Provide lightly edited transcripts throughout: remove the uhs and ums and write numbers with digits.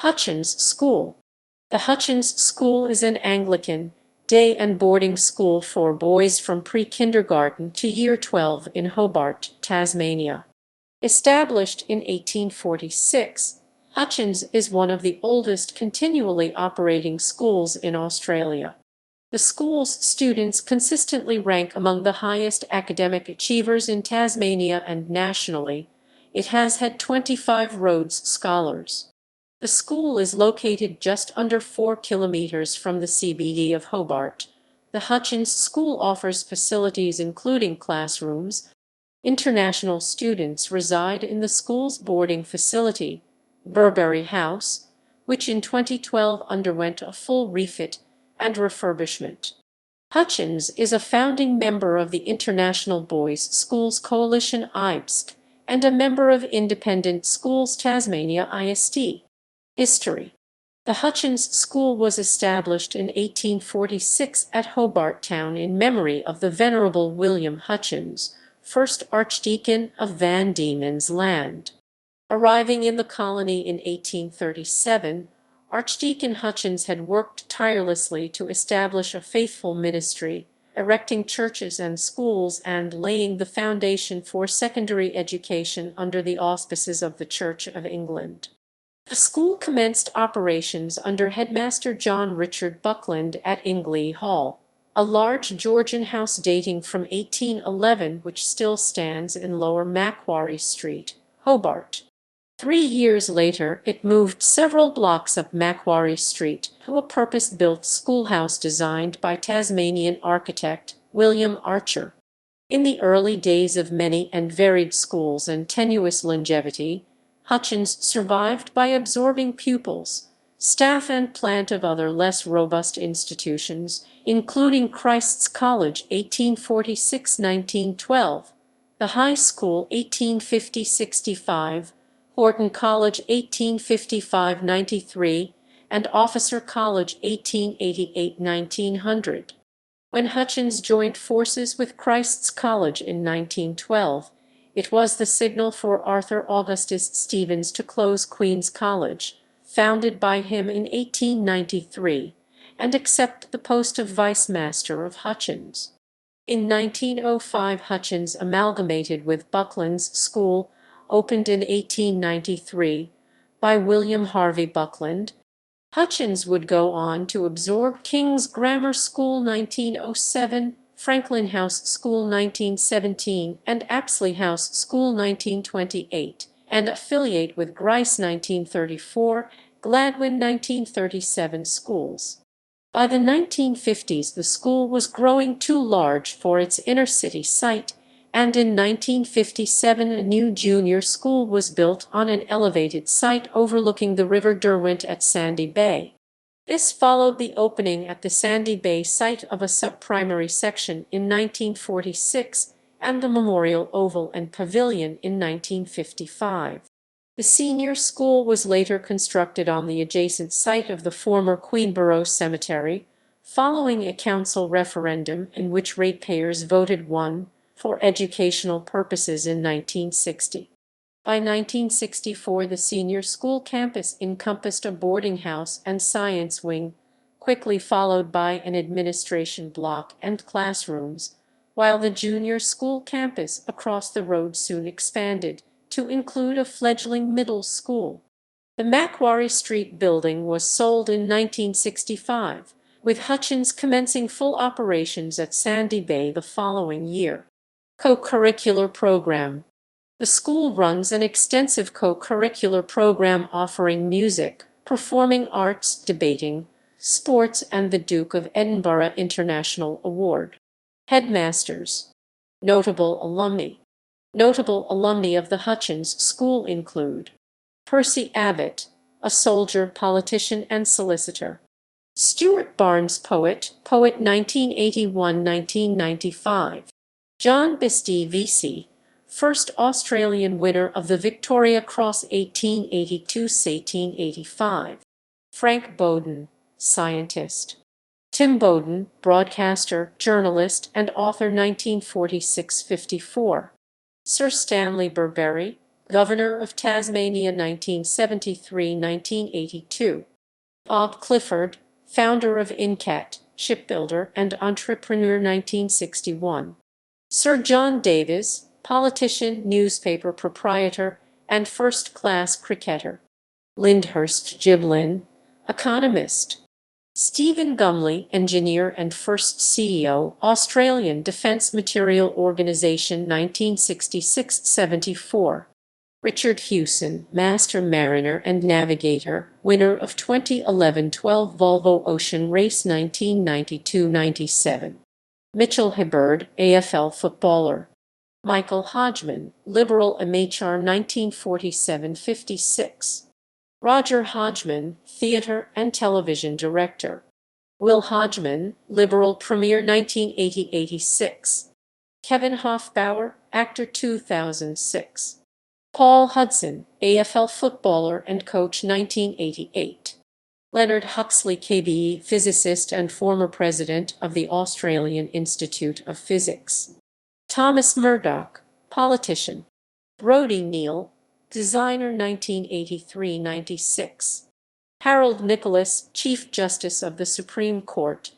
Hutchins School. The Hutchins School is an Anglican, day and boarding school for boys from pre-kindergarten to year 12 in Hobart, Tasmania. Established in 1846, Hutchins is one of the oldest continually operating schools in Australia. The school's students consistently rank among the highest academic achievers in Tasmania and nationally. It has had 25 Rhodes Scholars. The school is located just under 4 kilometres from the CBD of Hobart. The Hutchins School offers facilities including classrooms. International students reside in the school's boarding facility, Burbury House, which in 2012 underwent a full refit and refurbishment. Hutchins is a founding member of the International Boys Schools Coalition IBSC and a member of Independent Schools Tasmania IST. History. The Hutchins School was established in 1846 at Hobart Town in memory of the Venerable William Hutchins, 1st Archdeacon of Van Diemen's Land. Arriving in the colony in 1837, Archdeacon Hutchins had worked tirelessly to establish a faithful ministry, erecting churches and schools and laying the foundation for secondary education under the auspices of the Church of England. The school commenced operations under Headmaster John Richard Buckland at Ingley Hall, a large Georgian house dating from 1811 which still stands in Lower Macquarie Street, Hobart. 3 years later, it moved several blocks up Macquarie Street to a purpose-built schoolhouse designed by Tasmanian architect William Archer. In the early days of many and varied schools and tenuous longevity, Hutchins survived by absorbing pupils, staff and plant of other less robust institutions, including Christ's College 1846–1912, the High School 1850–65, Horton College 1855–93, and Officer College 1888–1900. When Hutchins joined forces with Christ's College in 1912, it was the signal for Arthur Augustus Stevens to close Queen's College, founded by him in 1893, and accept the post of Vice Master of Hutchins. In 1905, Hutchins amalgamated with Buckland's School, opened in 1893 by William Harvey Buckland. Hutchins would go on to absorb King's Grammar School 1907, Franklin House School 1917, and Apsley House School 1928, and affiliate with Grice 1934, Gladwin 1937 schools. By the 1950s, the school was growing too large for its inner-city site, and in 1957 a new junior school was built on an elevated site overlooking the River Derwent at Sandy Bay. This followed the opening at the Sandy Bay site of a sub-primary section in 1946 and the Memorial Oval and Pavilion in 1955. The senior school was later constructed on the adjacent site of the former Queenborough Cemetery, following a council referendum in which ratepayers voted 1 for educational purposes in 1960. By 1964, the senior school campus encompassed a boarding house and science wing, quickly followed by an administration block and classrooms, while the junior school campus across the road soon expanded to include a fledgling middle school. The Macquarie Street building was sold in 1965, with Hutchins commencing full operations at Sandy Bay the following year. Co-curricular program. The school runs an extensive co-curricular program offering music, performing arts, debating, sports, and the Duke of Edinburgh International Award. Headmasters. Notable alumni. Notable alumni of the Hutchins School include Percy Abbott, a soldier, politician, and solicitor. Stuart Barnes, poet 1981–1995. John Bisty VC, first Australian winner of the Victoria Cross 1882–1885. Frank Bowden, scientist. Tim Bowden, broadcaster, journalist, and author 1946–54. Sir Stanley Burbury, Governor of Tasmania 1973–1982. Bob Clifford, founder of Incat, shipbuilder and entrepreneur 1961. Sir John Davis, politician, newspaper proprietor, and first-class cricketer. Lyndhurst Giblin, economist. Stephen Gumley, engineer and first CEO, Australian Defence Material Organisation 1966–74. Richard Hewson, master mariner and navigator, winner of 2011-12 Volvo Ocean Race 1992–97. Mitchell Hibberd, AFL footballer. Michael Hodgman, Liberal MHR 1947–56. Roger Hodgman, theatre and television director. Will Hodgman, Liberal Premier 1980–86. Kevin Hofbauer, actor 2006. Paul Hudson, AFL footballer and coach 1988. Leonard Huxley KBE, physicist and former president of the Australian Institute of Physics. Thomas Murdoch, politician. Brodie Neal, designer 1983–96. Harold Nicholas, Chief Justice of the Supreme Court,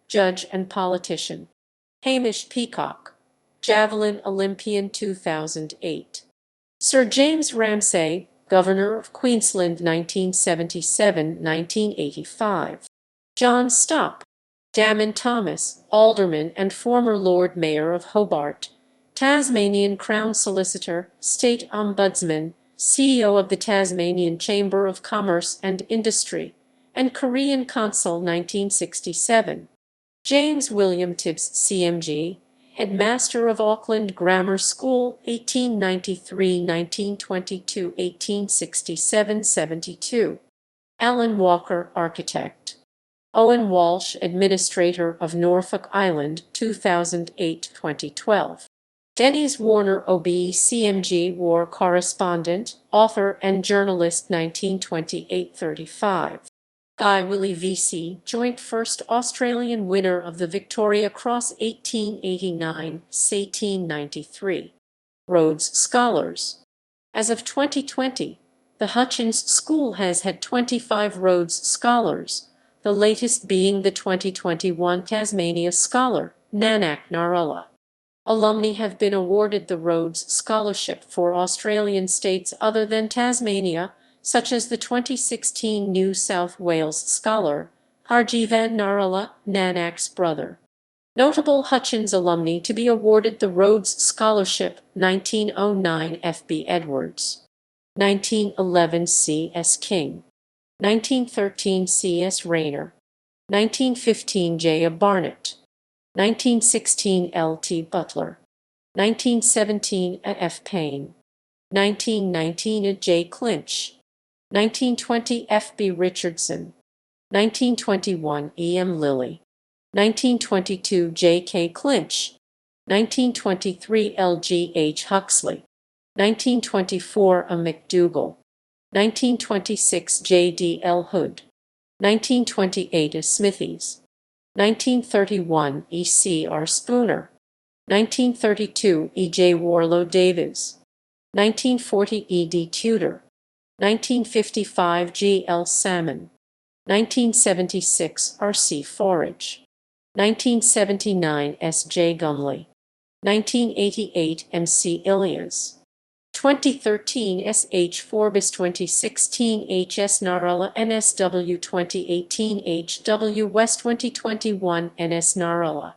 judge and politician. Hamish Peacock, javelin Olympian 2008. Sir James Ramsay, Governor of Queensland 1977–1985. John Stopp, Damon Thomas, Alderman and former Lord Mayor of Hobart, Tasmanian Crown Solicitor, State Ombudsman, CEO of the Tasmanian Chamber of Commerce and Industry, and Korean Consul 1967. James William Tibbs, CMG, Headmaster of Auckland Grammar School 1893–1922, 1867–72. Alan Walker, architect. Owen Walsh, Administrator of Norfolk Island 2008–2012. Denise Warner OBE, CMG, war correspondent, author and journalist 1928–35. Guy Willie VC, joint first Australian winner of the Victoria Cross 1889–1893. Rhodes Scholars. As of 2020, the Hutchins School has had 25 Rhodes Scholars, the latest being the 2021 Tasmania Scholar, Nanak Narula. Alumni have been awarded the Rhodes Scholarship for Australian states other than Tasmania, such as the 2016 New South Wales Scholar, Harjivan Narula, Nanak's brother. Notable Hutchins alumni to be awarded the Rhodes Scholarship: 1909 F.B. Edwards, 1911 C.S. King, 1913 C.S. Rayner, 1915 J. A. Barnett, 1916 L.T. Butler, 1917 A. F. Payne, 1919 A. J. Clinch, 1920 F. B. Richardson, 1921 E. M. Lilly, 1922 J. K. Clinch, 1923 L. G. H. Huxley, 1924 A. McDougall, 1926 J. D. L. Hood, 1928 A. Smithies, 1931 E. C. R. Spooner, 1932 E. J. Warlow Davies, 1940 E. D. Tudor, 1955 G. L. Salmon, 1976 R. C. Forage, 1979 S. J. Gumley, 1988 M. C. Ilias, 2013 S. H. Forbes, 2016 H. S. Narula, NSW, 2018 H. W. West, 2021 N. S. Narula.